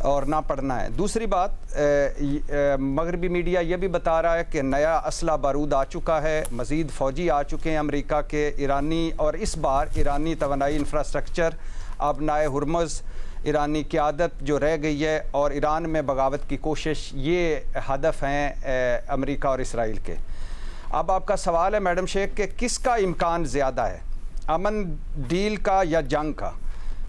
اور نہ پڑھنا ہے۔ دوسری بات، مغربی میڈیا یہ بھی بتا رہا ہے کہ نیا اسلحہ بارود آ چکا ہے، مزید فوجی آ چکے ہیں امریکہ کے، ایرانی، اور اس بار ایرانی توانائی انفراسٹرکچر آبنائے ہرمز، ایرانی قیادت جو رہ گئی ہے اور ایران میں بغاوت کی کوشش، یہ ہدف ہیں امریکہ اور اسرائیل کے۔ اب آپ کا سوال ہے میڈم شیخ کہ کس کا امکان زیادہ ہے، امن ڈیل کا یا جنگ کا؟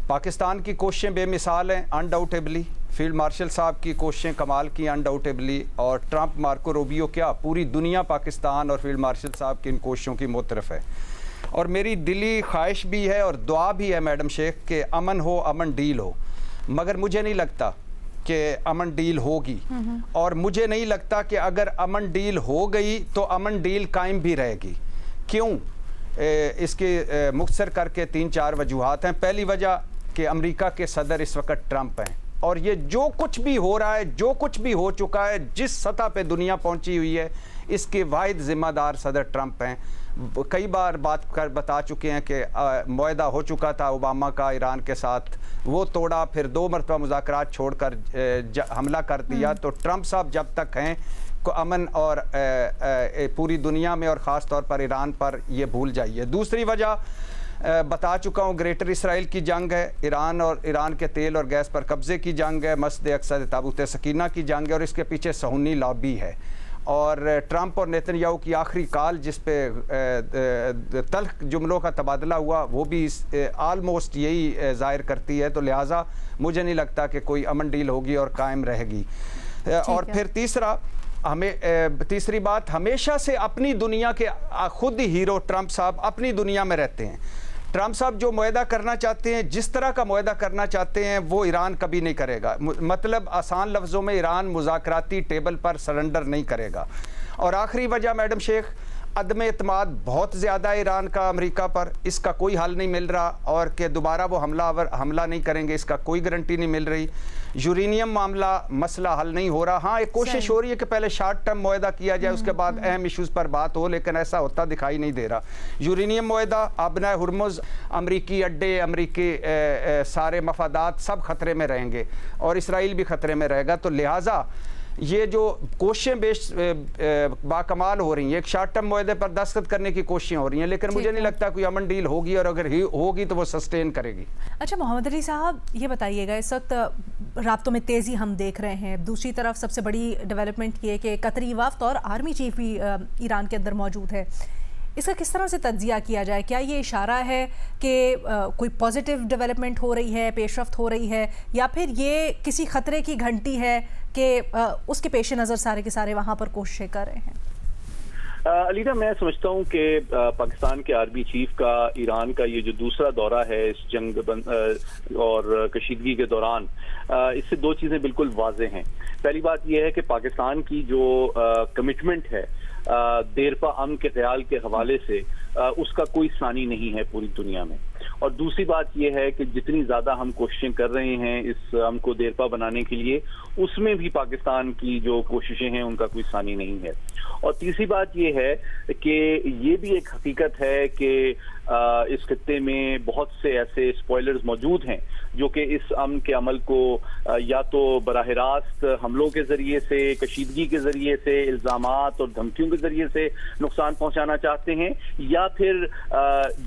پاکستان کی کوششیں بے مثال ہیں انڈاؤٹیبلی، فیلڈ مارشل صاحب کی کوششیں کمال کی انڈاؤٹیبلی، اور ٹرمپ، مارکو روبیو، کیا پوری دنیا پاکستان اور فیلڈ مارشل صاحب کی ان کوششوں کی معترف ہے۔ اور میری دلی خواہش بھی ہے اور دعا بھی ہے میڈم شیخ کہ امن ہو، امن ڈیل ہو، مگر مجھے نہیں لگتا کہ امن ڈیل ہوگی، اور مجھے نہیں لگتا کہ اگر امن ڈیل ہو گئی تو امن ڈیل قائم بھی رہے گی۔ کیوں؟ اس کے مختصر کر کے 3-4 وجوہات ہیں۔ پہلی وجہ کہ امریکہ کے صدر اس وقت ٹرمپ ہیں، اور یہ جو کچھ بھی ہو رہا ہے، جو کچھ بھی ہو چکا ہے، جس سطح پہ دنیا پہنچی ہوئی ہے، اس کے واحد ذمہ دار صدر ٹرمپ ہیں۔ کئی بار بتا چکے ہیں کہ معاہدہ ہو چکا تھا اوباما کا ایران کے ساتھ، وہ توڑا، پھر 2 مرتبہ مذاکرات چھوڑ کر حملہ کر دیا۔ تو ٹرمپ صاحب جب تک ہیں کو امن اور پوری دنیا میں اور خاص طور پر ایران پر یہ بھول جائیے۔ دوسری وجہ بتا چکا ہوں، گریٹر اسرائیل کی جنگ ہے، ایران اور ایران کے تیل اور گیس پر قبضے کی جنگ ہے، مسجد اقصی تابوت سکینہ کی جنگ ہے، اور اس کے پیچھے صہیونی لابی ہے۔ اور ٹرمپ اور نیتن یاہو کی آخری کال جس پہ تلخ جملوں کا تبادلہ ہوا، وہ بھی آلموسٹ یہی ظاہر کرتی ہے۔ تو لہٰذا مجھے نہیں لگتا کہ کوئی امن ڈیل ہوگی اور قائم رہے گی۔ اور پھر تیسری بات، ہمیشہ سے اپنی دنیا کے خود ہی ہیرو ٹرمپ صاحب اپنی دنیا میں رہتے ہیں۔ ٹرمپ صاحب جو معاہدہ کرنا چاہتے ہیں، جس طرح کا معاہدہ کرنا چاہتے ہیں، وہ ایران کبھی نہیں کرے گا۔ مطلب آسان لفظوں میں، ایران مذاکراتی ٹیبل پر سرنڈر نہیں کرے گا۔ اور آخری وجہ میڈم شیخ، عدم اعتماد بہت زیادہ ہے ایران کا امریکہ پر، اس کا کوئی حل نہیں مل رہا، اور کہ دوبارہ وہ حملہ نہیں کریں گے، اس کا کوئی گارنٹی نہیں مل رہی۔ یورینیم معاملہ مسئلہ حل نہیں ہو رہا۔ ہاں، ایک کوشش ہو رہی ہے کہ پہلے شارٹ ٹرم معاہدہ کیا جائے، اس کے بعد اہم ایشوز پر بات ہو، لیکن ایسا ہوتا دکھائی نہیں دے رہا۔ یورینیم معاہدہ، آبنائے ہرمز، امریکی اڈے، امریکی سارے مفادات سب خطرے میں رہیں گے، اور اسرائیل بھی خطرے میں رہے گا۔ تو لہٰذا یہ جو کوششیں باکمال ہو رہی ہیں، ایک شارٹ ٹرم معاہدے پر دستخط کرنے کی کوششیں ہو رہی ہیں، لیکن مجھے نہیں لگتا کوئی امن ڈیل ہوگی، اور اگر ہوگی تو وہ سسٹین کرے گی۔ اچھا محمد علی صاحب، یہ بتائیے گا، اس وقت رابطوں میں تیزی ہم دیکھ رہے ہیں، دوسری طرف سب سے بڑی ڈیولپمنٹ یہ کہ قطری وفد اور آرمی چیف بھی ایران کے اندر موجود ہے، اس کا کس طرح سے تجزیہ کیا جائے؟ کیا یہ اشارہ ہے کہ کوئی پازیٹیو ڈیولپمنٹ ہو رہی ہے، پیش رفت ہو رہی ہے، یا پھر یہ کسی خطرے کی گھنٹی ہے کہ اس کے پیش نظر سارے کے سارے وہاں پر کوششیں کر رہے ہیں؟ علینا، میں سمجھتا ہوں کہ پاکستان کے آرمی چیف کا ایران کا یہ جو دوسرا دورہ ہے اس جنگ اور کشیدگی کے دوران، اس سے 2 چیزیں بالکل واضح ہیں۔ پہلی بات یہ ہے کہ پاکستان کی جو کمٹمنٹ ہے دیرپا امن کے خیال کے حوالے سے، اس کا کوئی ثانی نہیں ہے پوری دنیا میں۔ اور دوسری بات یہ ہے کہ جتنی زیادہ ہم کوششیں کر رہے ہیں اس امن کو دیرپا بنانے کے لیے، اس میں بھی پاکستان کی جو کوششیں ہیں ان کا کوئی ثانی نہیں ہے۔ اور تیسری بات یہ ہے کہ یہ بھی ایک حقیقت ہے کہ اس خطے میں بہت سے ایسے اسپوائلرز موجود ہیں جو کہ اس امن کے عمل کو یا تو براہ راست حملوں کے ذریعے سے، کشیدگی کے ذریعے سے، الزامات اور دھمکیوں کے ذریعے سے نقصان پہنچانا چاہتے ہیں، یا پھر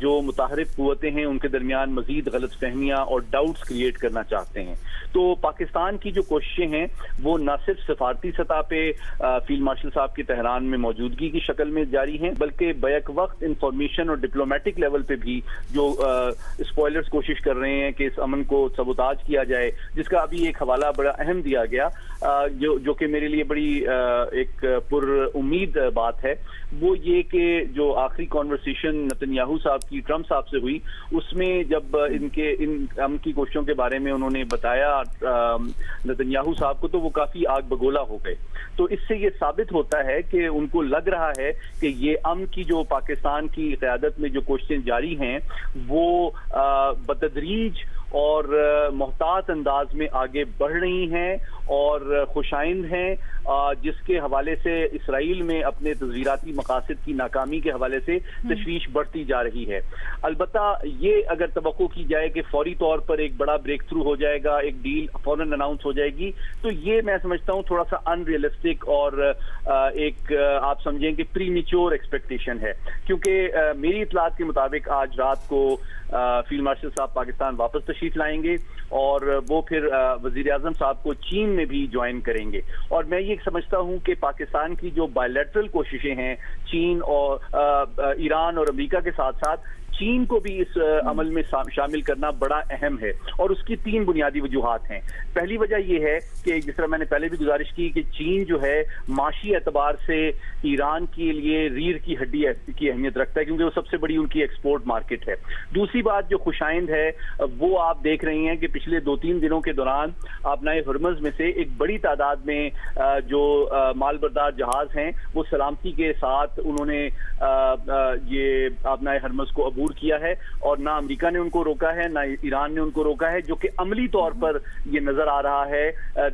جو متحرک قوتیں ہیں ان کے درمیان مزید غلط فہمیاں اور ڈاؤٹس کریٹ کرنا چاہتے ہیں۔ تو پاکستان کی جو کوششیں ہیں وہ نہ صرف سفارتی سطح پہ فیلڈ مارشل صاحب کی تہران میں موجودگی کی شکل میں جاری ہیں، بلکہ بیک وقت انفارمیشن اور ڈپلومیٹک لیول پہ بھی جو اسپوائلرز کوشش کر رہے ہیں کہ اس امن کو سبوتاج کیا جائے، جس کا ابھی ایک حوالہ بڑا اہم دیا گیا، جو کہ میرے لیے بڑی ایک پر امید بات ہے، وہ یہ کہ جو آخری کانورسیشن نیتن یاہو صاحب کی ٹرمپ صاحب سے ہوئی، اس میں جب ان امن کی کوششوں کے بارے میں انہوں نے بتایا نیتن یاہو صاحب کو، تو وہ کافی آگ بگولا ہو گئے۔ تو اس سے یہ ثابت ہوتا ہے کہ ان کو لگ رہا ہے کہ یہ امن کی جو پاکستان کی قیادت میں جو کوششیں جاری ہیں وہ بتدریج اور محتاط انداز میں آگے بڑھ رہی ہیں اور خوشائند ہیں، جس کے حوالے سے اسرائیل میں اپنے تزویراتی مقاصد کی ناکامی کے حوالے سے تشویش بڑھتی جا رہی ہے۔ البتہ یہ اگر توقع کی جائے کہ فوری طور پر ایک بڑا بریک تھرو ہو جائے گا، ایک ڈیل فوراً اناؤنس ہو جائے گی، تو یہ میں سمجھتا ہوں تھوڑا سا ان ریئلسٹک اور ایک آپ سمجھیں کہ پری میچور ایکسپیکٹیشن ہے، کیونکہ میری اطلاعات کے مطابق آج رات کو فیلڈ مارشل صاحب پاکستان واپس تشریف لائیں گے اور وہ پھر وزیر اعظم صاحب کو چین میں بھی جوائن کریں گے، اور میں یہ سمجھتا ہوں کہ پاکستان کی جو بائیلیٹرل کوششیں ہیں چین اور ایران اور امریکہ کے ساتھ ساتھ، چین کو بھی اس عمل میں شامل کرنا بڑا اہم ہے، اور اس کی 3 بنیادی وجوہات ہیں۔ پہلی وجہ یہ ہے کہ جس طرح میں نے پہلے بھی گزارش کی کہ چین جو ہے معاشی اعتبار سے ایران کے لیے ریڑھ کی ہڈی کی اہمیت رکھتا ہے، کیونکہ وہ سب سے بڑی ان کی ایکسپورٹ مارکیٹ ہے۔ دوسری بات جو خوشائند ہے وہ آپ دیکھ رہی ہیں کہ پچھلے 2-3 دنوں کے دوران آبنائے ہرمز میں سے ایک بڑی تعداد میں جو مال بردار جہاز ہیں وہ سلامتی کے ساتھ انہوں نے یہ آبنائے ہرمز کو عبور کیا ہے، اور نہ امریکہ نے ان کو روکا ہے نہ ایران نے ان کو روکا ہے، جو کہ عملی طور پر یہ نظر آ رہا ہے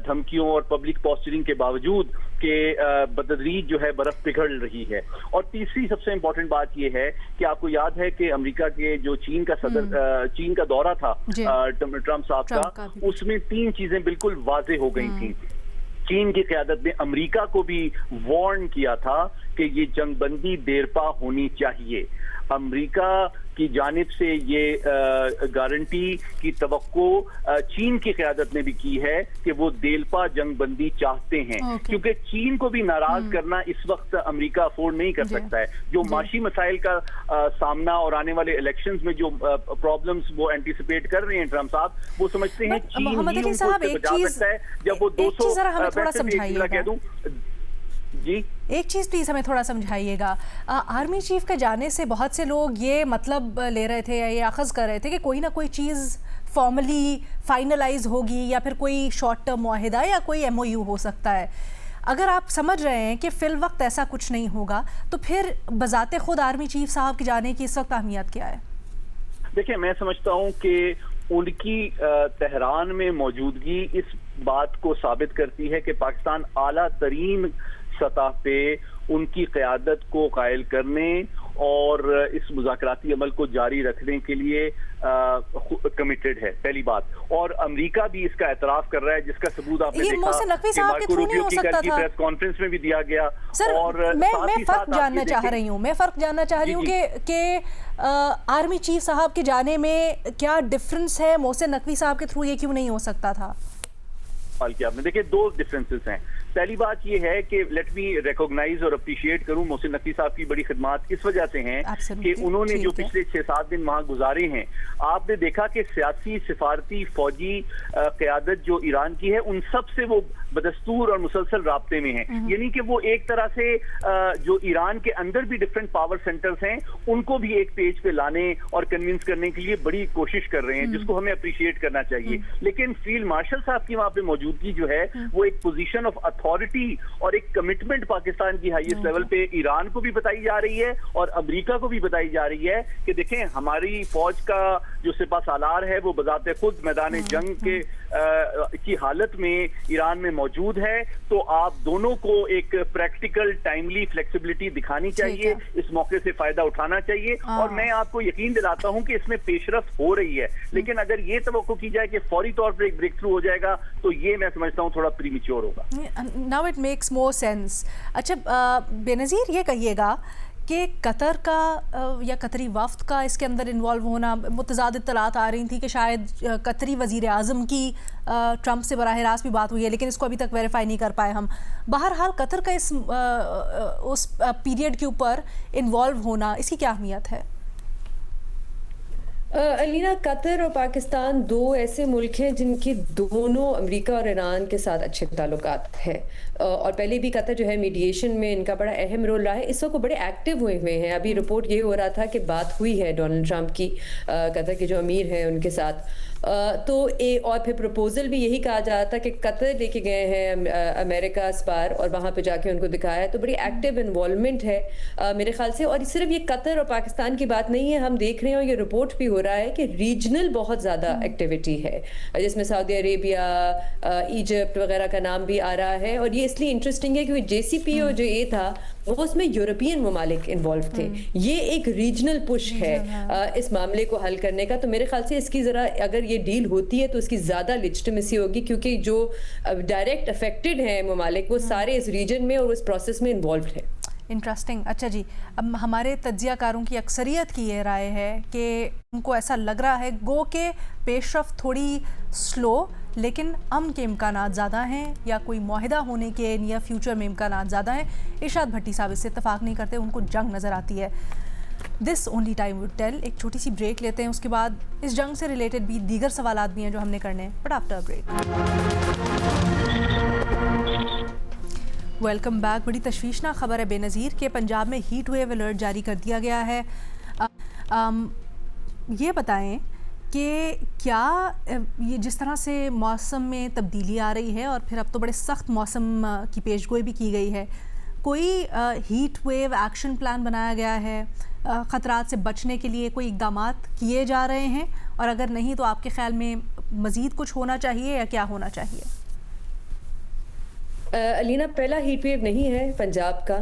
دھمکیوں اور پبلک پوسچرنگ کے باوجود کہ بتدریج جو ہے برف پگھل رہی ہے۔ اور تیسری سب سے امپورٹنٹ بات یہ ہے کہ آپ کو یاد ہے کہ امریکہ کے جو چین کا صدر چین کا دورہ تھا ٹرمپ صاحب کا، اس میں 3 چیزیں بالکل واضح ہو گئی تھیں۔ چین کی قیادت نے امریکہ کو بھی وارن کیا تھا کہ یہ جنگ بندی دیرپا ہونی چاہیے۔ امریکہ کی جانب سے یہ گارنٹی کی توقع چین کی قیادت نے بھی کی ہے کہ وہ دیلپا جنگ بندی چاہتے ہیں، کیونکہ چین کو بھی ناراض کرنا اس وقت امریکہ افورڈ نہیں کر سکتا ہے۔ جو معاشی مسائل کا سامنا اور آنے والے الیکشنز میں جو پرابلمز وہ اینٹیسپیٹ کر رہے ہیں ٹرمپ صاحب، وہ سمجھتے ہیں چین ہی ان کو بچا سکتا ہے۔ جب وہ 200 جی ایک چیز پلیز ہمیں تھوڑا سمجھائیے گا، آرمی چیف کے جانے سے بہت سے لوگ یہ مطلب لے رہے تھے یا یہ اخذ کر رہے تھے کہ کوئی نہ کوئی چیز فارملی فائنلائز ہوگی یا پھر کوئی شارٹ ٹرم معاہدہ یا کوئی MOU ہو سکتا ہے۔ اگر آپ سمجھ رہے ہیں کہ فی الوقت ایسا کچھ نہیں ہوگا تو پھر بذات خود آرمی چیف صاحب کے جانے کی اس وقت اہمیت کیا ہے؟ دیکھیں، میں سمجھتا ہوں کہ ان کی تہران میں موجودگی اس بات کو ثابت کرتی ہے کہ پاکستان اعلیٰ ترین سطح پہ ان کی قیادت کو قائل کرنے اور اس مذاکراتی عمل کو جاری رکھنے کے لیے کمیٹڈ ہے، پہلی بات۔ اور امریکہ بھی اس کا اعتراف کر رہا ہے، جس کا ثبوت آپ نے دیکھا کہ مارکو روبیو کی کل کی پریس کانفرنس میں بھی دیا گیا۔ اور میں فرق جاننا چاہ رہی ہوں کہ آرمی چیف صاحب کے جانے میں کیا ڈفرنس ہے، محسن نقوی صاحب کے تھرو یہ کیوں نہیں ہو سکتا تھا؟ آپ نے دیکھیں 2 ڈفرینسز ہیں۔ پہلی بات یہ ہے کہ لیٹ می ریکوگنائز اور اپریشیٹ کروں محسن نقوی صاحب کی بڑی خدمات اس وجہ سے ہیں کہ انہوں نے جو پچھلے 6-7 دن وہاں گزارے ہیں، آپ نے دیکھا کہ سیاسی، سفارتی، فوجی قیادت جو ایران کی ہے ان سب سے وہ بدستور اور مسلسل رابطے میں ہیں، یعنی کہ وہ ایک طرح سے جو ایران کے اندر بھی ڈفرینٹ پاور سینٹرز ہیں ان کو بھی ایک پیج پہ لانے اور کنونس کرنے کے لیے بڑی کوشش کر رہے ہیں، جس کو ہمیں اپریشیٹ کرنا چاہیے۔ لیکن فیلڈ مارشل صاحب کی وہاں پہ موجودگی جو ہے وہ ایک پوزیشن آف اتھارٹی اور ایک کمٹمنٹ پاکستان کی ہائیسٹ لیول پہ ایران کو بھی بتائی جا رہی ہے اور امریکہ کو بھی بتائی جا رہی ہے کہ دیکھیں ہماری فوج کا جو سپہ سالار ہے وہ بذات خود میدان جنگ کی حالت میں ایران میں موجود ہے، تو آپ دونوں کو ایک پریکٹیکل ٹائملی فلیکسیبلٹی دکھانی چاہیے، اس موقع سے فائدہ اٹھانا چاہیے، اور میں آپ کو یقین دلاتا ہوں کہ اس میں پیش رفت ہو رہی ہے۔ لیکن اگر یہ توقع کی جائے کہ فوری طور پر ایک بریک تھرو ہو جائے گا تو یہ میں سمجھتا ہوں تھوڑا پری میچور ہوگا۔ Now it makes more sense. اچھا بے نظیر یہ کہیے گا کہ قطر کا یا قطری وفد کا اس کے اندر انوالو ہونا، متضاد اطلاعات آ رہی تھیں کہ شاید قطری وزیر اعظم کی ٹرمپ سے براہ راست بھی بات ہوئی ہے، لیکن اس کو ابھی تک ویریفائی نہیں کر پائے ہم۔ بہرحال قطر کا اس پیریڈ کے اوپر انوالو ہونا، اس کی کیا اہمیت ہے؟ علینا، قطر اور پاکستان 2 ایسے ملک ہیں جن کی دونوں امریکہ اور ایران کے ساتھ اچھے تعلقات ہیں، اور پہلے بھی قطر جو ہے میڈیشن میں ان کا بڑا اہم رول رہا ہے۔ اس وقت بڑے ایکٹیو ہوئے ہیں۔ ابھی رپورٹ یہ ہو رہا تھا کہ بات ہوئی ہے ڈونلڈ ٹرمپ کی قطر کے جو امیر ہیں ان کے ساتھ، تو اور پھر پروپوزل بھی یہی کہا جا رہا تھا کہ قطر لے کے گئے ہیں امریکہ اس بار اور وہاں پہ جا کے ان کو دکھایا ہے، تو بڑی ایکٹیو انوالومنٹ ہے میرے خیال سے۔ اور صرف یہ قطر اور پاکستان کی بات نہیں ہے، ہم دیکھ رہے ہیں اور یہ رپورٹ بھی ہو ہو رہا ہے کہ ریجنل بہت زیادہ ایکٹیویٹی ہے، جس میں سعودی عربیہ، ایجپٹ وغیرہ کا نام بھی آ رہا ہے. اور یہ اس لیے انٹرسٹنگ ہے کیونکہ JCPOA جو یہ تھا وہ اس میں یورپین ممالک انوالو تھے. یہ ایک ریجنل پش ہے اس معاملے کو حل کرنے کا. تو میرے خیال سے اس کی ذرا اگر یہ ڈیل ہوتی ہے تو اس کی زیادہ لیجٹمیسی ہوگی، کیونکہ جو ڈائریکٹ افیکٹڈ ہیں ممالک وہ سارے اس ریجن میں اور اس پروسیس میں انوالوڈ ہیں. انٹرسٹنگ. اچھا جی، اب ہمارے تجزیہ کاروں کی اکثریت کی یہ رائے ہے کہ ان کو ایسا لگ رہا ہے گو کہ پیش رفت تھوڑی سلو لیکن امن کے امکانات زیادہ ہیں، یا کوئی معاہدہ ہونے کے نیئر فیوچر میں امکانات زیادہ ہیں. ارشاد بھٹی صاحب اس سے اتفاق نہیں کرتے، ان کو جنگ نظر آتی ہے. This only time would tell. ایک چھوٹی سی بریک لیتے ہیں، اس کے بعد اس جنگ سے ریلیٹڈ بھی دیگر سوالات بھی ہیں جو ہم نے کرنے ہیں، but after break. Welcome back. بڑی تشویشناک خبر ہے بے نظیر کہ پنجاب میں ہیٹ ویو الرٹ جاری کر دیا گیا ہے. یہ بتائیں کہ کیا یہ جس طرح سے موسم میں تبدیلی آ رہی ہے اور پھر اب تو بڑے سخت موسم کی پیش گوئی بھی کی گئی ہے، کوئی ہیٹ ویو ایکشن پلان بنایا گیا ہے؟ خطرات سے بچنے کے لیے کوئی اقدامات کیے جا رہے ہیں؟ اور اگر نہیں تو آپ کے خیال میں مزید کچھ ہونا چاہیے یا کیا ہونا چاہیے؟ علینا، پہلا ہیٹ ویو نہیں ہے پنجاب کا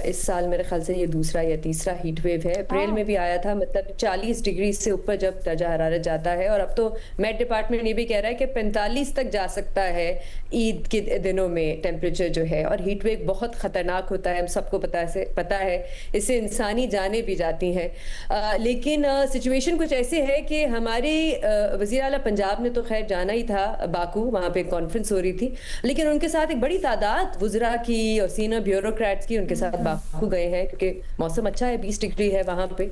اس سال، میرے خیال سے یہ دوسرا یا تیسرا ہیٹ ویو ہے. اپریل میں بھی آیا تھا، مطلب 40 ڈگری سے اوپر جب درجہ حرارت جاتا ہے، اور اب تو میٹ ڈپارٹمنٹ یہ بھی کہہ رہا ہے کہ 45 تک جا سکتا ہے عید کے دنوں میں ٹیمپریچر جو ہے. اور ہیٹ ویو بہت خطرناک ہوتا ہے، ہم سب کو پتہ ہے، اس سے انسانی جانیں بھی جاتی ہیں. لیکن سچویشن کچھ ایسے ہے کہ ہمارے وزیر اعلیٰ پنجاب نے تو خیر جانا ہی تھا باکو، وہاں پہ کانفرنس ہو رہی تھی، لیکن ان کے ساتھ ایک بڑی تعداد وزراء کی اور سینئر بیوروکریٹس کی ان کے ساتھ باکو گئے ہیں، کیونکہ موسم اچھا ہے، 20 ڈگری ہے وہاں پہ.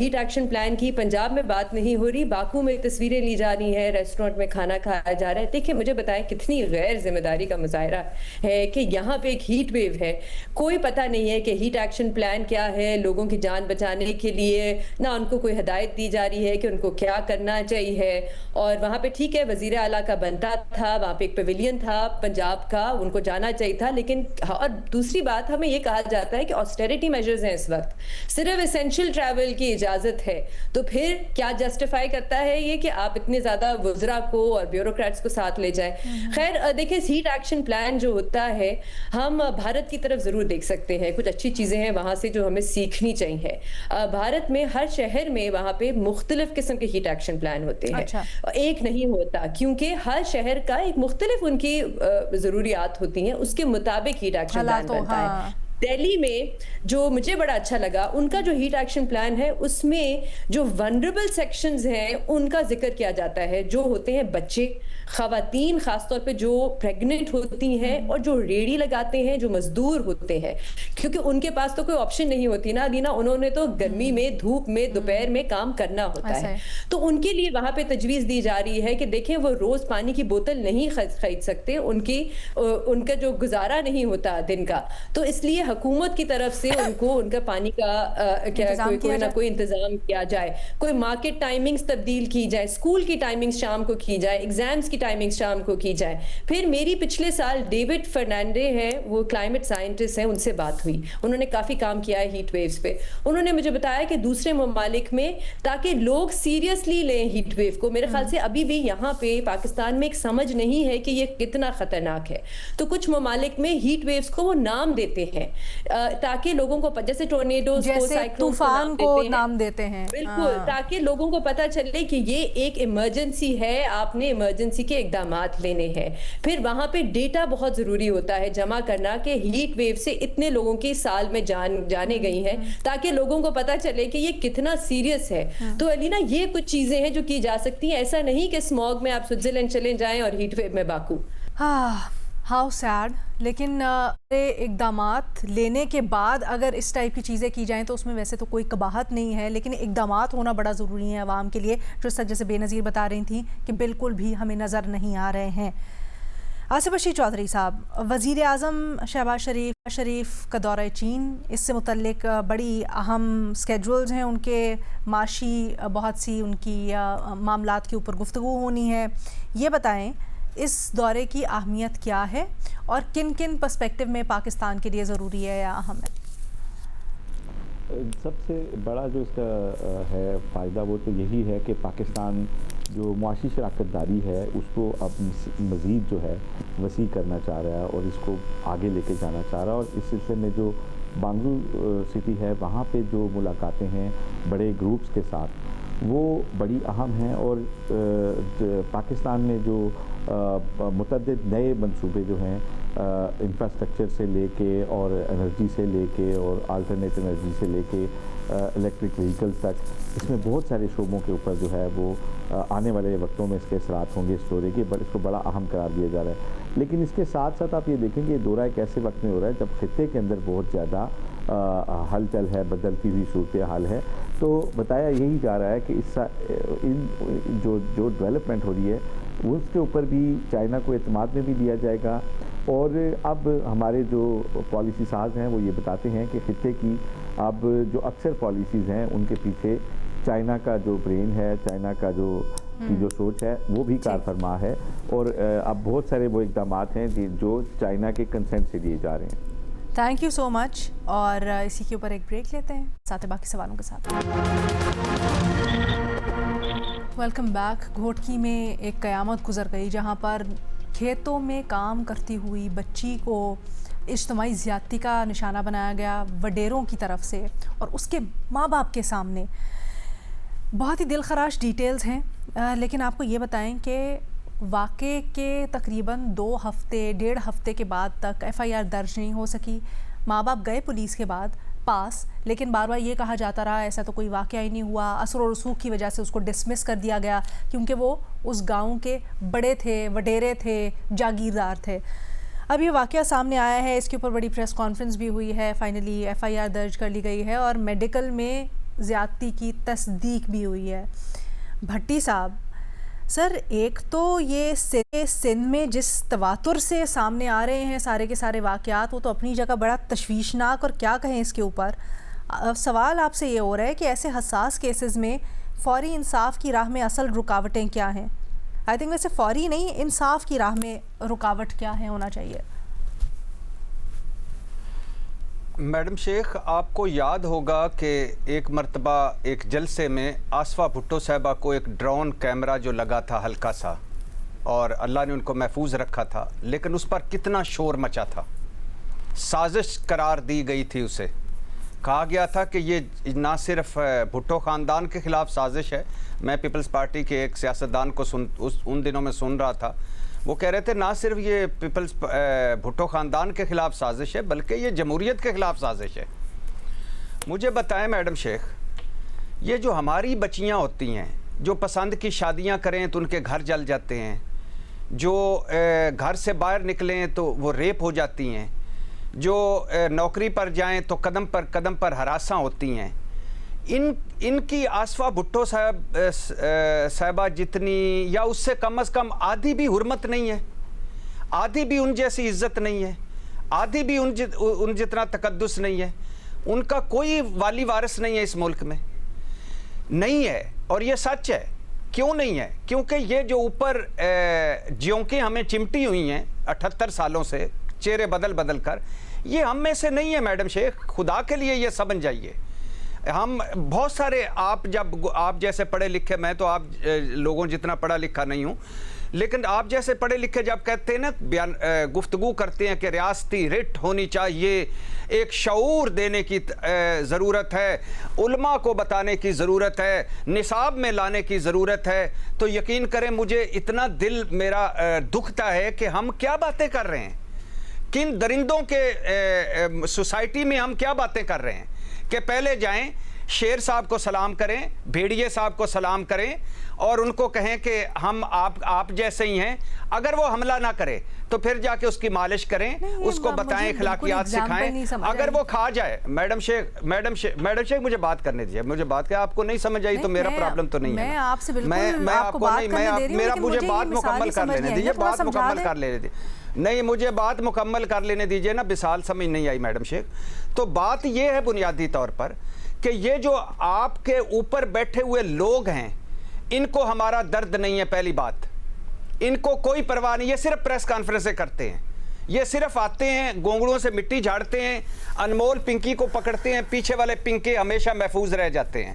ہیٹ ایکشن پلان کی پنجاب میں بات نہیں ہو رہی، باکو میں تصویریں لی جا رہی ہیں، ریسٹورنٹ میں کھانا کھایا جا رہا ہے. دیکھیں مجھے بتائیں کتنی غیر ذمہ داری کا مظاہرہ ہے کہ یہاں پہ ایک ہیٹ ویو ہے، کوئی پتہ نہیں ہے کہ ہیٹ ایکشن پلان کیا ہے لوگوں کی جان بچانے کے لیے، نہ ان کو کوئی ہدایت دی جا رہی ہے کہ ان کو کیا کرنا چاہیے. اور وہاں پہ ٹھیک ہے وزیر اعلیٰ کا بنتا تھا، وہاں پہ ایک پیویلین تھا پنجاب کا، ان کو جانا چاہیے تھا. لیکن اور دوسری بات ہمیں یہ کہا جاتا ہے کہ آسٹیریٹی میجرز ہیں اس وقت، صرف اسینشل ٹریول کی اجازت ہے، تو پھر کیا جسٹیفائی کرتا ہے یہ کہ آپ اتنے زیادہ وزراء کو اور بیوروکریٹس کو ساتھ لے جائیں. خیر دیکھیں ہیٹ ایکشن پلان جو ہوتا ہے ہم بھارت کی طرف ضرور دیکھ سکتے ہیں، کچھ اچھی چیزیں ہیں وہاں سے جو ہمیں سیکھنی چاہیے. بھارت میں ہر شہر میں وہاں پہ مختلف قسم کے ہیٹ ایکشن پلان ہوتے ہیں، ایک نہیں ہوتا، کیونکہ ہر شہر کا ایک مختلف ان کی ضروریات ہوتی ہیں، اس کے مطابق ہیٹ ایکشن پلان بنتا ہے. دہلی میں جو مجھے بڑا اچھا لگا ان کا جو ہیٹ ایکشن پلان ہے، اس میں جو ونڈریبل سیکشنز ہیں ان کا ذکر کیا جاتا ہے، جو ہوتے ہیں بچے، خواتین، خاص طور پہ جو پریگننٹ ہوتی ہیں اور جو ریڑھی لگاتے ہیں، جو مزدور ہوتے ہیں، کیونکہ ان کے پاس تو کوئی آپشن نہیں ہوتی نا دینا، انہوں نے تو گرمی میں، دھوپ میں، دوپہر میں کام کرنا ہوتا ہے. تو ان کے لیے وہاں پہ تجویز دی جا رہی ہے کہ دیکھیں وہ روز پانی کی بوتل نہیں خرید سکتے، ان کا جو گزارا نہیں ہوتا دن کا، تو اس لیے حکومت کی طرف سے ان کو ان کا پانی کا کوئی نہ کوئی انتظام کیا جائے، کوئی مارکیٹ ٹائمنگز تبدیل کی جائے، اسکول کی ٹائمنگز شام کو کی جائے، ایگزامز کی ٹائمنگز شام کو کی جائے. پھر میری پچھلے سال ڈیوڈ فرنانڈے ہیں، وہ کلائمیٹ سائنٹسٹ ہیں، ان سے بات ہوئی، انہوں نے کافی کام کیا ہے ہیٹ ویوز پہ. انہوں نے مجھے بتایا کہ دوسرے ممالک میں تاکہ لوگ سیریسلی لیں ہیٹ ویو کو، میرے خیال سے ابھی بھی یہاں پہ پاکستان میں ایک سمجھ نہیں ہے کہ یہ کتنا خطرناک ہے. تو کچھ ممالک میں ہیٹ ویوز کو وہ نام دیتے ہیں تاکہ لوگوں کو جیسے ٹورنیڈوز کو، طوفان کو نام دیتے ہیں، بالکل، تاکہ لوگوں کو پتہ چلے کہ یہ ایک ایمرجنسی ہے، آپ نے ایمرجنسی کے اقدامات لینے ہیں. پھر وہاں پہ ڈیٹا بہت ضروری ہوتا ہے جمع کرنا کہ ہیٹ ویو سے اتنے لوگوں کی سال میں جانے گئی ہیں، تاکہ لوگوں کو پتہ چلے کہ یہ کتنا سیریس ہے. تو علینا یہ کچھ چیزیں ہیں جو کی جا سکتی ہیں، ایسا نہیں کہ اسموگ میں آپ سوئٹزرلینڈ چلے جائیں اور ہیٹ ویو میں باکو. How sad. لیکن اقدامات لینے کے بعد اگر اس ٹائپ کی چیزیں کی جائیں تو اس میں ویسے تو کوئی قباحت نہیں ہے، لیکن اقدامات ہونا بڑا ضروری ہے عوام کے لیے، جو سر جیسے بے نظیر بتا رہی تھیں کہ بالکل بھی ہمیں نظر نہیں آ رہے ہیں. آصف بشیر چودھری صاحب، وزیر اعظم شہباز شریف کا دورہ چین، اس سے متعلق بڑی اہم سکیجولز ہیں ان کے، معاشی بہت سی ان کی معاملات کے اوپر گفتگو ہونی ہے. یہ بتائیں اس دورے کی اہمیت کیا ہے اور کن کن پرسپیکٹیو میں پاکستان کے لیے ضروری ہے یا اہم ہے؟ سب سے بڑا جو اس کا ہے فائدہ وہ تو یہی ہے کہ پاکستان جو معاشی شراکت داری ہے اس کو اب مزید جو ہے وسیع کرنا چاہ رہا ہے اور اس کو آگے لے کے جانا چاہ رہا ہے، اور اس سلسلے میں جو بنگلورو سٹی ہے وہاں پہ جو ملاقاتیں ہیں بڑے گروپس کے ساتھ وہ بڑی اہم ہیں، اور پاکستان میں جو متعدد نئے منصوبے جو ہیں انفراسٹرکچر سے لے کے اور انرجی سے لے کے اور آلٹرنیٹ انرجی سے لے کے الیکٹرک وہیکل تک، اس میں بہت سارے شعبوں کے اوپر جو ہے وہ آنے والے وقتوں میں اس کے اثرات ہوں گے اس دورے کے، اس کو بڑا اہم قرار دیا جا رہا ہے۔ لیکن اس کے ساتھ ساتھ آپ یہ دیکھیں کہ یہ دورہ ایک ایسے وقت میں ہو رہا ہے جب خطے کے اندر بہت زیادہ ہلچل ہے، بدلتی ہوئی صورتحال ہے، تو بتایا یہی جا رہا ہے کہ جو ڈیولپمنٹ ہو رہی ہے اس کے اوپر بھی چائنا کو اعتماد میں بھی لیا جائے گا، اور اب ہمارے جو پالیسی ساز ہیں وہ یہ بتاتے ہیں کہ خطے کی اب جو اکثر پالیسیز ہیں ان کے پیچھے چائنا کا جو برین ہے، چائنا کا کی جو سوچ ہے وہ بھی کار فرما ہے، اور اب بہت سارے وہ اقدامات ہیں جو چائنا کے کنسنٹ سے لیے جا رہے ہیں۔ تھینک یو سو مچ، اور اسی کے اوپر ایک بریک لیتے ہیں ساتھ باقی سوالوں کے ساتھ۔ Welcome back. گھوٹکی میں ایک قیامت گزر گئی جہاں پر کھیتوں میں کام کرتی ہوئی بچی کو اجتماعی زیادتی کا نشانہ بنایا گیا وڈیروں کی طرف سے، اور اس کے ماں باپ کے سامنے۔ بہت ہی دل خراش ڈیٹیلز ہیں، لیکن آپ کو یہ بتائیں کہ واقعے کے تقریباً 1.5 ہفتے کے بعد تک FIR درج نہیں ہو سکی۔ ماں باپ گئے پولیس کے بعد پاس، لیکن بار بار یہ کہا جاتا رہا ایسا تو کوئی واقعہ ہی نہیں ہوا، اثر و رسوخ کی وجہ سے اس کو ڈسمس کر دیا گیا کیونکہ وہ اس گاؤں کے بڑے تھے، وڈیرے تھے، جاگیردار تھے۔ اب یہ واقعہ سامنے آیا ہے، اس کے اوپر بڑی پریس کانفرنس بھی ہوئی ہے، فائنلی FIR درج کر لی گئی ہے اور میڈیکل میں زیادتی کی تصدیق بھی ہوئی ہے۔ بھٹی صاحب، سر ایک تو یہ سندھ میں جس تواتر سے سامنے آ رہے ہیں سارے کے سارے واقعات، وہ تو اپنی جگہ بڑا تشویشناک، اور کیا کہیں اس کے اوپر۔ سوال آپ سے یہ ہو رہا ہے کہ ایسے حساس کیسز میں فوری انصاف کی راہ میں اصل رکاوٹیں کیا ہیں؟ آئی تھنک ویسے فوری نہیں، انصاف کی راہ میں رکاوٹ کیا ہے ہونا چاہیے؟ میڈم شیخ، آپ کو یاد ہوگا کہ ایک مرتبہ ایک جلسے میں آصفہ بھٹو صاحبہ کو ایک ڈرون کیمرہ جو لگا تھا ہلکا سا، اور اللہ نے ان کو محفوظ رکھا تھا، لیکن اس پر کتنا شور مچا تھا، سازش قرار دی گئی تھی، اسے کہا گیا تھا کہ یہ نہ صرف بھٹو خاندان کے خلاف سازش ہے۔ میں پیپلز پارٹی کے ایک سیاستدان کو ان دنوں میں سن رہا تھا، وہ کہہ رہے تھے نہ صرف یہ بھٹو خاندان کے خلاف سازش ہے بلکہ یہ جمہوریت کے خلاف سازش ہے۔ مجھے بتائیں میڈم شیخ، یہ جو ہماری بچیاں ہوتی ہیں جو پسند کی شادیاں کریں تو ان کے گھر جل جاتے ہیں، جو گھر سے باہر نکلیں تو وہ ریپ ہو جاتی ہیں، جو نوکری پر جائیں تو قدم پر ہراساں ہوتی ہیں، ان کی آصفہ بھٹو صاحبہ جتنی یا اس سے کم از کم آدھی بھی حرمت نہیں ہے، آدھی بھی ان جیسی عزت نہیں ہے، آدھی بھی ان جتنا تقدس نہیں ہے، ان کا کوئی والی وارث نہیں ہے اس ملک میں، نہیں ہے۔ اور یہ سچ ہے۔ کیوں نہیں ہے؟ کیونکہ یہ جو اوپر جیونکیں ہمیں چمٹی ہوئی ہیں 78 سالوں سے چہرے بدل کر، یہ ہم میں سے نہیں ہے میڈم شیخ، خدا کے لیے یہ سمجھ جائیے۔ ہم بہت سارے آپ جیسے پڑھے لکھے، میں تو آپ لوگوں جتنا پڑھا لکھا نہیں ہوں، لیکن آپ جیسے پڑھے لکھے جب کہتے ہیں نا، گفتگو کرتے ہیں کہ ریاستی رٹ ہونی چاہیے، ایک شعور دینے کی ضرورت ہے، علماء کو بتانے کی ضرورت ہے، نصاب میں لانے کی ضرورت ہے، تو یقین کریں مجھے اتنا دل میرا دکھتا ہے کہ ہم کیا باتیں کر رہے ہیں، کن درندوں کے سوسائٹی میں ہم کیا باتیں کر رہے ہیں کہ پہلے جائیں شیر صاحب کو سلام کریں، بھیڑیے صاحب کو سلام کریں اور ان کو کہیں کہ ہم آپ جیسے ہی ہیں، اگر وہ حملہ نہ کرے تو پھر جا کے اس کی مالش کریں، اس کو بتائیں، اخلاقیات سکھائیں، اگر وہ کھا جائے۔ میڈم شیخ مجھے بات کرنے دیجیے، مجھے بات کہ آپ کو نہیں سمجھ آئی تو میرا پرابلم تو نہیں ہے، میں آپ سے بالکل میرا مجھے بات مکمل کر لینے دیجیے، بات مکمل کر لینے دیجیے، نہیں مجھے بات مکمل کر لینے دیجیے نا، مثال سمجھ نہیں آئی میڈم شیخ۔ تو بات یہ ہے بنیادی طور پر کہ یہ جو آپ کے اوپر بیٹھے ہوئے لوگ ہیں، ان کو ہمارا درد نہیں ہے، پہلی بات، ان کو کوئی پرواہ نہیں، یہ صرف پریس کانفرنسیں کرتے ہیں، یہ صرف آتے ہیں, گونگڑوں سے مٹی جھاڑتے ہیں, انمول پنکی کو پکڑتے ہیں, پیچھے والے پنکے ہمیشہ محفوظ رہ جاتے ہیں,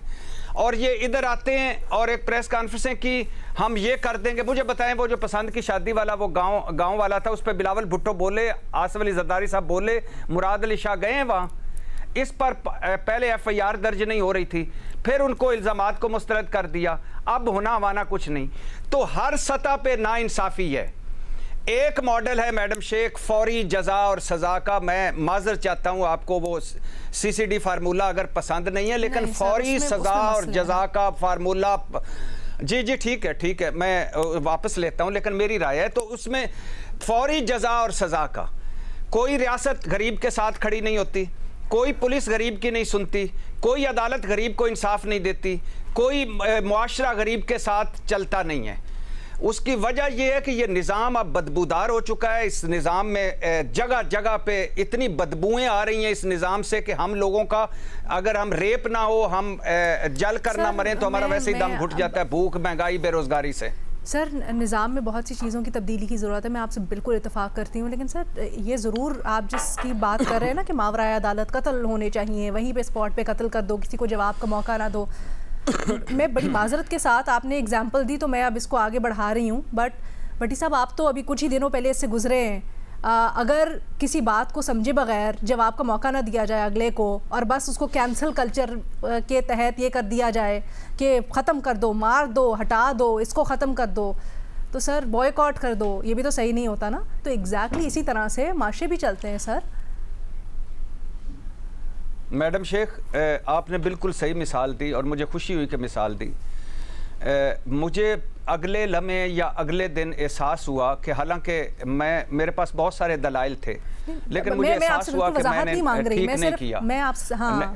اور یہ ادھر آتے ہیں اور ایک پریس کانفرنسیں کی, ہم یہ کر دیں گے. مجھے بتائیں وہ جو پسند کی شادی والا وہ گاؤں والا تھا, اس پہ بلاول بھٹو بولے, آصف علی زرداری صاحب بولے, مراد علی شاہ گئے ہیں وہاں, اس پر پہلے ایف آئی آر درج نہیں ہو رہی تھی, پھر ان کو الزامات کو مسترد کر دیا, اب ہونا ہوانا کچھ نہیں. تو ہر سطح پہ ناانصافی ہے. ایک ماڈل ہے میڈم شیخ فوری جزا اور سزا کا, میں معذرت چاہتا ہوں آپ کو وہ سی سی ڈی فارمولا اگر پسند نہیں ہے, لیکن فوری سزا اور جزا کا فارمولا, جی ٹھیک ہے, میں واپس لیتا ہوں, لیکن میری رائے ہے تو اس میں فوری جزا اور سزا کا, کوئی ریاست غریب کے ساتھ کھڑی نہیں ہوتی, کوئی پولیس غریب کی نہیں سنتی, کوئی عدالت غریب کو انصاف نہیں دیتی, کوئی معاشرہ غریب کے ساتھ چلتا نہیں ہے. اس کی وجہ یہ ہے کہ یہ نظام اب بدبودار ہو چکا ہے. اس نظام میں جگہ جگہ پہ اتنی بدبوئیں آ رہی ہیں اس نظام سے کہ ہم لوگوں کا, اگر ہم ریپ نہ ہو, ہم جل کر نہ مریں تو ہمارا ویسے ہی دم گھٹ جاتا ہے بھوک, مہنگائی, بے روزگاری سے. سر نظام میں بہت سی چیزوں کی تبدیلی کی ضرورت ہے, میں آپ سے بالکل اتفاق کرتی ہوں, لیکن سر یہ ضرور آپ جس کی بات کر رہے ہیں نا کہ ماورائے عدالت قتل ہونے چاہیے, وہیں پہ اسپاٹ پہ قتل کر دو, کسی کو جواب کا موقع نہ دو. میں بڑی معذرت کے ساتھ, آپ نے اگزامپل دی تو میں اب اس کو آگے بڑھا رہی ہوں, بٹ بھٹی صاحب آپ تو ابھی کچھ ہی دنوں پہلے اس سے گزرے ہیں. اگر کسی بات کو سمجھے بغیر جواب کا موقع نہ دیا جائے اگلے کو, اور بس اس کو کینسل کلچر کے تحت یہ کر دیا جائے کہ ختم کر دو, مار دو, ہٹا دو, اس کو ختم کر دو, تو سر بوائیکاٹ کر دو, یہ بھی تو صحیح نہیں ہوتا نا. تو ایگزیکٹلی اسی طرح سے معاشرے بھی چلتے ہیں سر. میڈم شیخ آپ نے بالکل صحیح مثال دی, اور مجھے خوشی ہوئی کہ مثال دی. مجھے اگلے لمحے یا اگلے دن احساس ہوا کہ حالانکہ میرے پاس بہت سارے دلائل تھے, لیکن مجھے احساس ہوا کہ میں نے ٹھیک نہیں کیا.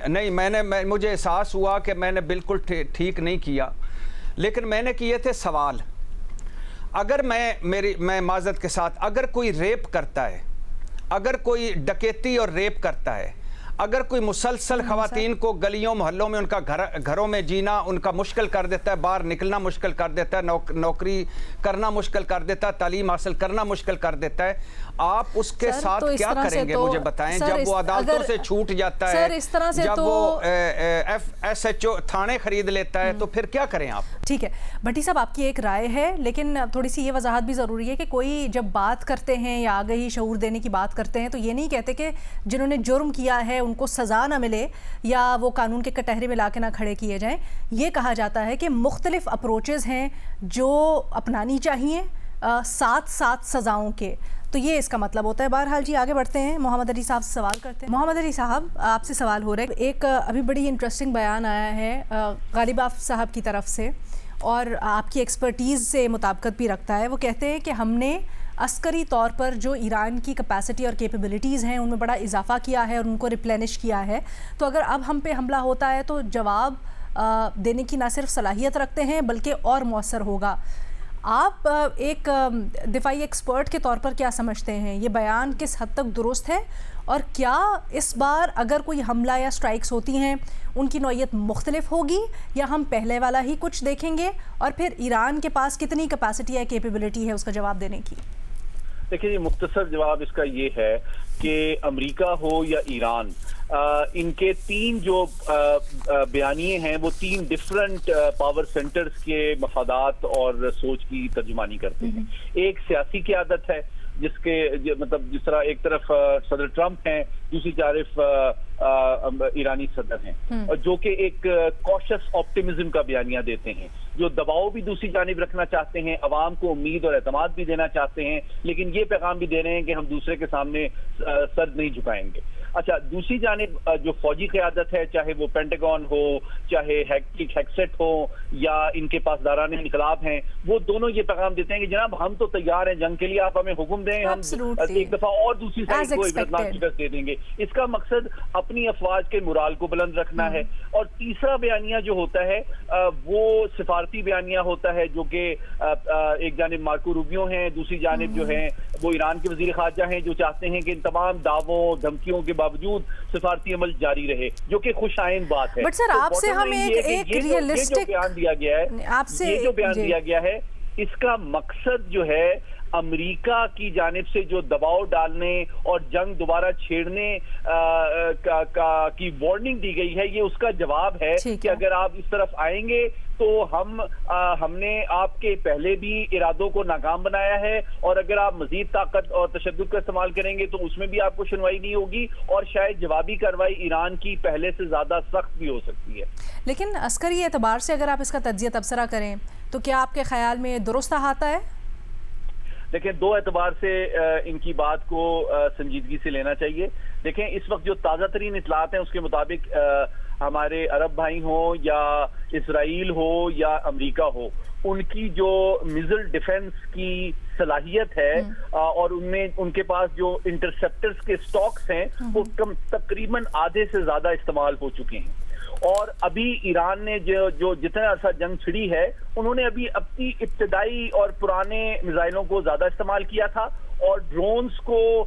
نہیں, مجھے احساس ہوا کہ میں نے بالکل ٹھیک نہیں کیا, لیکن میں نے کیے تھے سوال. اگر میں معذرت کے ساتھ, اگر کوئی ریپ کرتا ہے, اگر کوئی ڈکیتی اور ریپ کرتا ہے, اگر کوئی مسلسل خواتین کو گلیوں محلوں میں ان کا گھروں میں جینا ان کا مشکل کر دیتا ہے, باہر نکلنا مشکل کر دیتا ہے, نوکری کرنا مشکل کر دیتا ہے, تعلیم حاصل کرنا مشکل کر دیتا ہے, آپ اس کے ساتھ کیا کریں گے مجھے بتائیں؟ جب وہ عدالتوں سے چھوٹ جاتا ہے, جب وہ ایس ایچ او تھانے خرید لیتا ہے, تو پھر کیا کریں آپ؟ ٹھیک ہے بھٹی صاحب, آپ کی ایک رائے ہے, لیکن تھوڑی سی یہ وضاحت بھی ضروری ہے کہ کوئی جب بات کرتے ہیں یا آگہی شعور دینے کی بات کرتے ہیں تو یہ نہیں کہتے کہ جنہوں نے جرم کیا ہے ان کو سزا نہ ملے یا وہ قانون کے کٹہرے میں لا کے نہ کھڑے کیے جائیں. یہ کہا جاتا ہے کہ مختلف اپروچز ہیں جو اپنانی چاہیے ساتھ ساتھ سزاؤں کے, تو یہ اس کا مطلب ہوتا ہے. بہرحال جی آگے بڑھتے ہیں, محمد علی صاحب سے سوال کرتے ہیں. محمد علی صاحب آپ سے سوال ہو رہا ہے, ایک ابھی بڑی انٹرسٹنگ بیان آیا ہے غالب آف صاحب کی طرف سے, اور آپ کی ایکسپرٹیز سے مطابقت بھی رکھتا ہے. وہ کہتے ہیں کہ ہم نے عسکری طور پر جو ایران کی کیپیسٹی اور کیپیبلٹیز ہیں ان میں بڑا اضافہ کیا ہے اور ان کو ریپلینش کیا ہے, تو اگر اب ہم پہ حملہ ہوتا ہے تو جواب دینے کی نہ صرف صلاحیت رکھتے ہیں بلکہ اور مؤثر ہوگا. آپ ایک دفاعی ایکسپرٹ کے طور پر کیا سمجھتے ہیں, یہ بیان کس حد تک درست ہے, اور کیا اس بار اگر کوئی حملہ یا سٹرائکس ہوتی ہیں ان کی نوعیت مختلف ہوگی, یا ہم پہلے والا ہی کچھ دیکھیں گے, اور پھر ایران کے پاس کتنی کیپیسٹی ہے, کیپیبلٹی ہے اس کا جواب دینے کی؟ دیکھیں مختصر جواب اس کا یہ ہے کہ امریکہ ہو یا ایران, ان کے تین جو بیانیے ہیں وہ تین ڈفرنٹ پاور سینٹرز کے مفادات اور سوچ کی ترجمانی کرتے ہیں. ایک سیاسی قیادت ہے مطلب جس طرح ایک طرف صدر ٹرمپ ہیں, دوسری طرف ایرانی صدر ہیں, اور جو کہ ایک کوشس آپٹیمزم کا بیانیہ دیتے ہیں, جو دباؤ بھی دوسری جانب رکھنا چاہتے ہیں, عوام کو امید اور اعتماد بھی دینا چاہتے ہیں, لیکن یہ پیغام بھی دے رہے ہیں کہ ہم دوسرے کے سامنے سر نہیں جھکائیں گے. اچھا, دوسری جانب جو فوجی قیادت ہے, چاہے وہ پینٹاگون ہو, چاہے ہیکسیٹ ہو, یا ان کے پاس داران انقلاب ہیں, وہ دونوں یہ پیغام دیتے ہیں کہ جناب ہم تو تیار ہیں جنگ کے لیے, آپ ہمیں حکم دیں, ہم ایک دفعہ اور دوسری سائڈ کو عبرتناک شکست دے دیں گے. اس کا مقصد اپنی افواج کے مورال کو بلند رکھنا ہے. اور تیسرا بیانیہ جو ہوتا ہے وہ سفارتی بیانیہ ہوتا ہے, جو کہ ایک جانب مارکو روبیو ہیں, دوسری جانب جو ہیں وہ ایران کے وزیر خارجہ ہیں, جو چاہتے ہیں کہ ان تمام دعووں دھمکیوں کے باوجود سفارتی عمل جاری رہے, جو کہ خوش آئند بات ہے. بٹ سر آپ سے ہم ایک ریئلسٹک بیان دیا گیا ہے, یہ جو بیان دیا گیا ہے, اس کا مقصد جو ہے امریکہ کی جانب سے جو دباؤ ڈالنے اور جنگ دوبارہ چھیڑنے کی وارننگ دی گئی ہے، یہ اس کا جواب ہے کہ اگر آپ اس طرف آئیں گے تو ہم نے آپ کے پہلے بھی ارادوں کو ناکام بنایا ہے، اور اگر آپ مزید طاقت اور تشدد کا استعمال کریں گے تو اس میں بھی آپ کو سنوائی نہیں ہوگی، اور شاید جوابی کارروائی ایران کی پہلے سے زیادہ سخت بھی ہو سکتی ہے۔ لیکن عسکری اعتبار سے اگر آپ اس کا تجزیہ تبصرہ کریں تو کیا آپ کے خیال میں درست احاطہ ہے؟ دیکھیں، دو اعتبار سے ان کی بات کو سنجیدگی سے لینا چاہیے۔ دیکھیں، اس وقت جو تازہ ترین اطلاعات ہیں اس کے مطابق ہمارے عرب بھائی ہوں یا اسرائیل ہو یا امریکہ ہو، ان کی جو میزل ڈیفنس کی صلاحیت ہے اور ان کے پاس جو انٹرسپٹرز کے سٹاکس ہیں وہ تقریباً آدھے سے زیادہ استعمال ہو چکے ہیں، اور ابھی ایران نے جو جتنا عرصہ جنگ چھڑی ہے انہوں نے ابھی اپنی ابتدائی اور پرانے میزائلوں کو زیادہ استعمال کیا تھا، اور ڈرونز کو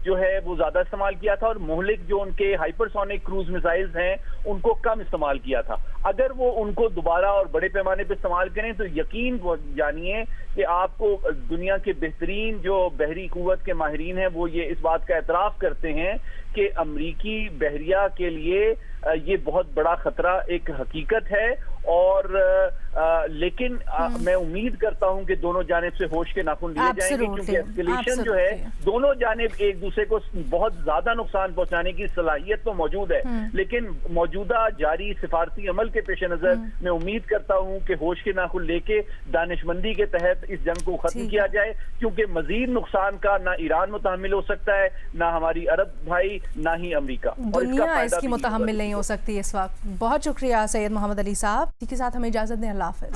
جو ہے وہ زیادہ استعمال کیا تھا، اور مہلک جو ان کے ہائپرسونک کروز میزائلز ہیں ان کو کم استعمال کیا تھا۔ اگر وہ ان کو دوبارہ اور بڑے پیمانے پہ استعمال کریں تو یقین جانیے کہ آپ کو دنیا کے بہترین جو بحری قوت کے ماہرین ہیں وہ یہ اس بات کا اعتراف کرتے ہیں کہ امریکی بحریہ کے لیے یہ بہت بڑا خطرہ ایک حقیقت ہے، اور لیکن میں امید کرتا ہوں کہ دونوں جانب سے ہوش کے ناخن لیے جائیں گے، کیونکہ اسکیلیشن جو ہے دونوں جانب ایک دوسرے کو بہت زیادہ نقصان پہنچانے کی صلاحیت تو موجود ہے، لیکن موجودہ جاری سفارتی عمل کے پیش نظر میں امید کرتا ہوں کہ ہوش کے ناخن لے کے دانش مندی کے تحت اس جنگ کو ختم کیا جائے، کیونکہ مزید نقصان کا نہ ایران متحمل ہو سکتا ہے، نہ ہماری عرب بھائی، نہ ہی امریکہ، دنیا اس کی متحمل نہیں ہو سکتی اس وقت۔ بہت شکریہ سید محمد علی صاحب، اسی کے ساتھ ہمیں اجازت دیں، اللہ حافظ۔